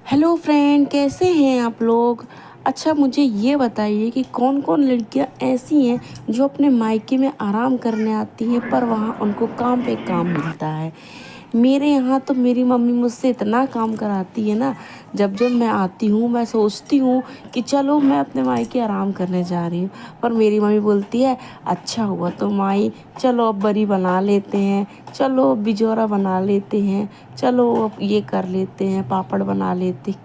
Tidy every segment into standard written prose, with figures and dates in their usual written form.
Hello friend, कैसे हैं आप लोग। अच्छा, मुझे ये बताइए कि कौन कौन लड़कियां ऐसी हैं जो अपने मायके में आराम करने आती हैं पर वहाँ उनको काम पे काम मिलता है। मेरे यहाँ तो मेरी मम्मी मुझसे इतना काम कराती है ना। जब जब मैं आती हूँ मैं सोचती हूँ कि चलो मैं अपने मायके आराम करने जा रही हूँ, पर मेरी मम्मी बोलती है अच्छा हुआ तो माई, चलो अब बरी बना लेते हैं, चलो अब बिजौरा बना लेते हैं, चलो अब ये कर लेते हैं, पापड़ बना लेते।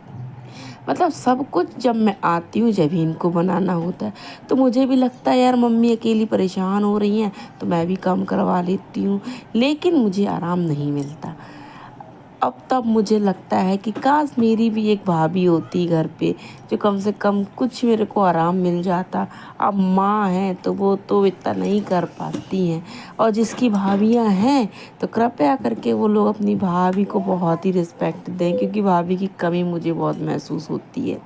मतलब सब कुछ जब मैं आती हूँ जब ही इनको बनाना होता है। तो मुझे भी लगता है यार मम्मी अकेली परेशान हो रही हैं तो मैं भी काम करवा लेती हूँ, लेकिन मुझे आराम नहीं मिलता। अब तब मुझे लगता है कि काश मेरी भी एक भाभी होती घर पे, जो कम से कम कुछ मेरे को आराम मिल जाता। अब माँ है तो वो तो इतना नहीं कर पाती हैं, और जिसकी भाभियाँ हैं तो कृपया करके वो लोग अपनी भाभी को बहुत ही रिस्पेक्ट दें, क्योंकि भाभी की कमी मुझे बहुत महसूस होती है।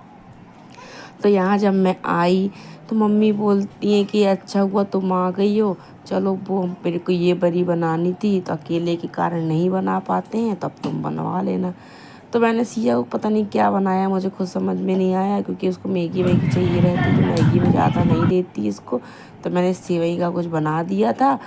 तो यहाँ जब मैं आई तो मम्मी बोलती हैं कि अच्छा हुआ तुम आ गई हो, चलो वो मेरे को ये बरी बनानी थी तो अकेले के कारण नहीं बना पाते हैं, तब तुम बनवा लेना। तो मैंने सिया को पता नहीं क्या बनाया, मुझे खुद समझ में नहीं आया, क्योंकि उसको मैगी वैगी चाहिए रहती तो मैगी में ज़्यादा नहीं देती इसको। तो मैंने सेवई का कुछ बना दिया था।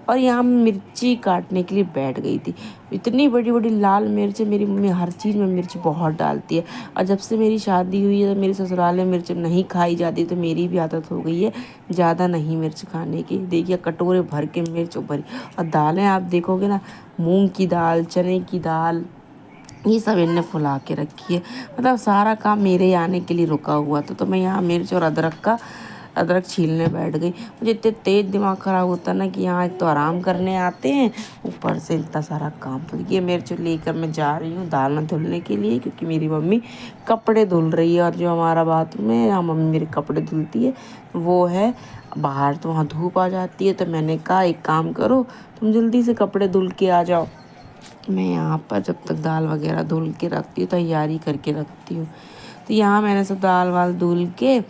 और यहाँ मिर्ची काटने के लिए बैठ गई थी। इतनी बड़ी बड़ी लाल मिर्च, मेरी मम्मी हर चीज़ में मिर्च बहुत डालती है। और जब से मेरी शादी हुई है तो मेरे ससुराल में मिर्च नहीं खाई जाती, तो मेरी भी आदत हो गई है ज़्यादा नहीं मिर्च खाने की। देखिए कटोरे भर के मिर्च भरी। और दालें आप देखोगे ना, मूंग की दाल, चने की दाल, ये सब इनने फुला के रखी है। मतलब सारा काम मेरे आने के लिए रुका हुआ था। तो मैं यहाँ मिर्च और अदरक छीलने बैठ गई। मुझे इतने तेज दिमाग ख़राब होता ना कि यहाँ एक तो आराम करने आते हैं, ऊपर से इतना सारा काम। तो ये मिर्च लेकर मैं जा रही हूँ दाल धुलने के लिए, क्योंकि मेरी मम्मी कपड़े धुल रही है। और जो हमारा बाथरूम है यहाँ मम्मी मेरे कपड़े धुलती है वो है बाहर, तो वहाँ धूप आ जाती है। तो मैंने कहा एक काम करो, तुम जल्दी से कपड़े धुल के आ जाओ। मैं यहाँ पर जब तक दाल वगैरह धुल के रखती हूँ, तैयारी करके रखती हूँ। तो यहाँ मैंने सब दाल वाल धुल के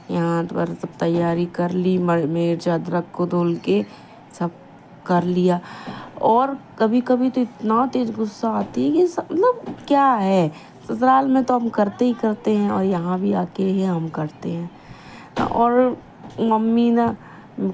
यहाँ पर सब तैयारी कर ली, मिर्च अदरक को धुल के सब कर लिया। और कभी कभी तो इतना तेज गुस्सा आती है कि मतलब क्या है, ससुराल में तो हम करते ही करते हैं और यहाँ भी आके ही हम करते हैं। और मम्मी ना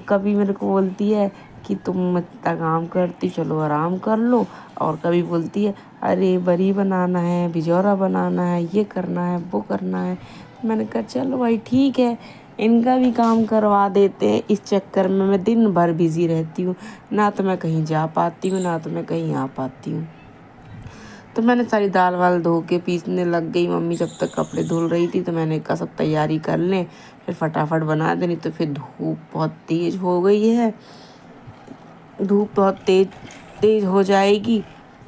कभी मेरे को बोलती है कि तुम इतना काम करती, चलो आराम कर लो। और कभी बोलती है अरे बरी बनाना है, बिजौरा बनाना है, ये करना है, वो करना है। मैंने कहा चलो भाई ठीक है, इनका भी काम करवा देते हैं। इस चक्कर में मैं दिन भर बिज़ी रहती हूँ, ना तो मैं कहीं जा पाती हूँ ना तो मैं कहीं आ पाती हूँ। तो मैंने सारी दाल वाल धो के पीसने लग गई। मम्मी जब तक कपड़े धुल रही थी तो मैंने कहा सब तैयारी कर लें, फिर फटाफट बना देनी। तो फिर धूप बहुत तेज़ हो गई है, धूप बहुत तेज तेज हो जाएगी।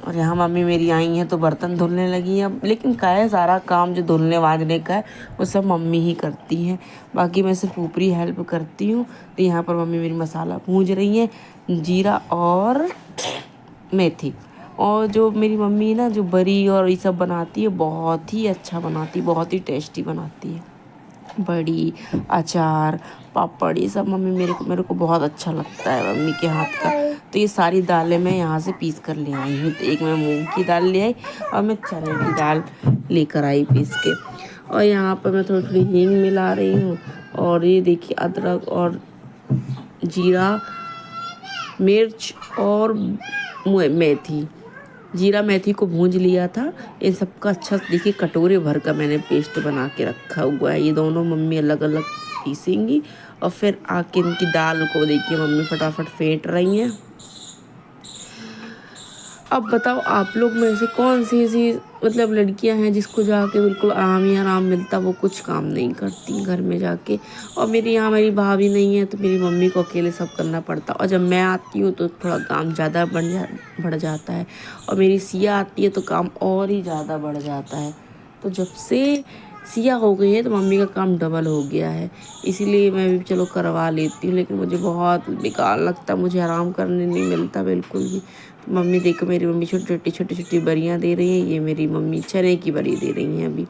और यहाँ मम्मी मेरी आई हैं तो बर्तन धुलने लगी हैं अब। लेकिन क्या है, सारा काम जो धुलने वाजने का है वो सब मम्मी ही करती हैं, बाकी मैं सिर्फ ऊपरी हेल्प करती हूँ। तो यहाँ पर मम्मी मेरी मसाला भूंज रही हैं, जीरा और मेथी। और जो मेरी मम्मी ना जो बरी और ये सब बनाती है बहुत ही अच्छा बनाती है, बहुत ही टेस्टी बनाती है। बड़ी, अचार, पापड़, ये सब मम्मी मेरे को बहुत अच्छा लगता है मम्मी के हाथ का। तो ये सारी दालें मैं यहाँ से पीस कर ले आई हूँ। तो एक मैं मूंग की दाल ले आई और मैं चने की दाल लेकर आई पीस के। और यहाँ पर मैं थोड़ी थोड़ी हींग मिला रही हूँ। और ये देखिए अदरक और जीरा, मिर्च और मेथी, जीरा मेथी को भूंज लिया था। इन सबका अच्छा देखिए कटोरे भर का मैंने पेस्ट बना के रखा हुआ है। ये दोनों मम्मी अलग अलग पीसेंगी और फिर आके इनकी दाल को देखिए मम्मी फटाफट फेंट रही हैं। अब बताओ आप लोग में से कौन सी ऐसी मतलब लड़कियां हैं जिसको जाके बिल्कुल आराम ही आराम मिलता, वो कुछ काम नहीं करती घर में जाके। और मेरी यहाँ मेरी भाभी नहीं है तो मेरी मम्मी को अकेले सब करना पड़ता। और जब मैं आती हूँ तो थोड़ा काम ज़्यादा बढ़ जाता है। और मेरी सिया आती है तो काम और ही ज़्यादा बढ़ जाता है। तो जब से सिया हो गई है तो मम्मी का काम डबल हो गया है। इसीलिए मैं भी चलो करवा लेती हूँ, लेकिन मुझे बहुत बेकार लगता, मुझे आराम करने नहीं मिलता बिल्कुल भी। तो मम्मी देखो, मेरी मम्मी छोटी छोटी बरियाँ दे रही हैं, ये मेरी मम्मी चने की बरी दे रही हैं अभी।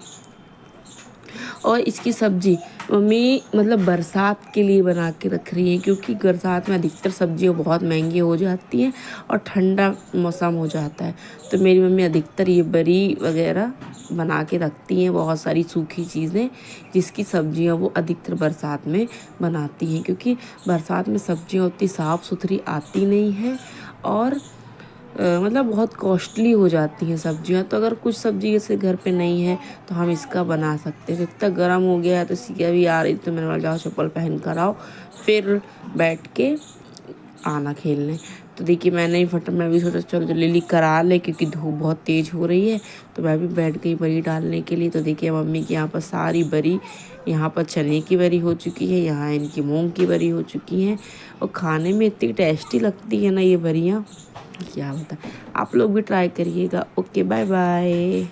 और इसकी सब्ज़ी मम्मी मतलब बरसात के लिए बना के रख रही है, क्योंकि बरसात में अधिकतर सब्जियाँ बहुत महंगी हो जाती हैं और ठंडा मौसम हो जाता है। तो मेरी मम्मी अधिकतर ये बरी वगैरह बना के रखती हैं, बहुत सारी सूखी चीज़ें जिसकी सब्जियाँ वो अधिकतर बरसात में बनाती हैं, क्योंकि बरसात में सब्जियाँ उतनी साफ़ सुथरी आती नहीं हैं और मतलब बहुत कॉस्टली हो जाती हैं सब्जियां। तो अगर कुछ सब्जी जैसे घर पे नहीं है तो हम इसका बना सकते हैं। तो इतना गर्म हो गया है तो सीखा भी आ रही, तो मैंने बोला जाओ चप्पल पहन कर आओ, फिर बैठ के आना खेलने। तो देखिए मैंने मैं भी सोचा चलो जल्दी करा ले, क्योंकि धूप बहुत तेज़ हो रही है। तो मैं भी बैठ गई बरी डालने के लिए। तो देखिए मम्मी की यहाँ पर सारी बरी, यहाँ पर चने की बरी हो चुकी है, यहाँ इनकी मूंग की बरी हो चुकी है। और खाने में इतनी टेस्टी लगती है ना ये बरियाँ, क्या होता है। आप लोग भी ट्राई करिएगा। Okay, bye bye.